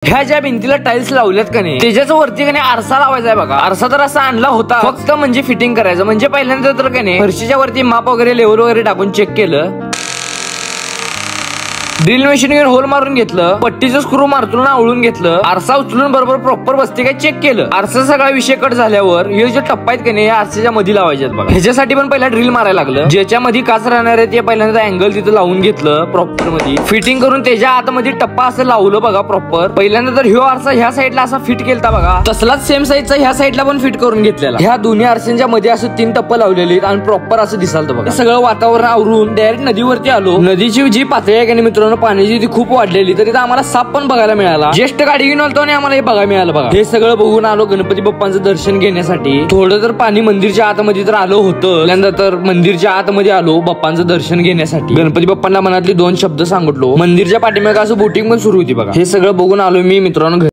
ह्या ज्या भिंतीला टाइल्स लावल्यात का नाही त्याच्याच वरती का नाही आरसा लावायचा आहे बघा। आरसा तर असा आणला होता फक्त म्हणजे फिटिंग करायचं, म्हणजे पहिल्यांदा तर का नाही फरशीच्या वरती माप वगैरे लेवल वगैरे टाकून चेक केलं, ड्रिल मशीन घेऊन होल मारून घेतलं, पट्टीचं स्क्रू मारतून आवळून घेतलं, आरसा उचलून बरोबर प्रॉपर बसते काय चेक केलं। आरसा सगळा विषय कट झाल्यावर हे जे टप्पा आहेत का नाही आरसाच्या मध्ये लावायचे बघा। ह्याच्यासाठी पण पहिला ड्रिल मारायला लागलं, ज्याच्यामध्ये काच राहणार आहे ते पहिल्यांदा अँगल तिथं लावून घेतलं प्रॉपर मध्ये फिटिंग करून त्याच्या आतमध्ये टप्पा असं लावलं बघा प्रॉपर। पहिल्यांदा तर ह्यो आरसा ह्या साईडला असा फिट केलता बघा, तसलाच सेम साईजचा ह्या साईडला पण फिट करून घेतलेला। ह्या दोन्ही आरसांच्या मध्ये असं 3 टप्पा लावलेले आणि प्रॉपर असं दिसालतं बघा। सगळं वातावरण आवरून डायरेक्ट नदीवरती आलो। नदीची जी पातळी आहे का नाही मित्रांनो पाण्याची ती खूप वाढलेली, तर तिथं आम्हाला साप पण बघायला मिळाला। ज्येष्ठ गाडी घेऊन आलतो आणि आम्हाला हे बघायला मिळालं बघा। हे सगळं बघून आलो गणपती बाप्पांचं दर्शन घेण्यासाठी। थोडं तर पाणी मंदिरच्या आतमध्ये तर आलो होतं, पहिल्यांदा तर मंदिरच्या आतमध्ये आलो बाप्पांचं दर्शन घेण्यासाठी। गणपती बाप्पांना मनातली 2 शब्द सांगितलो, मंदिरच्या पाठीमागे असं बोटिंग पण सुरू होती बघा। हे सगळं बघून आलो मी मित्रांनो।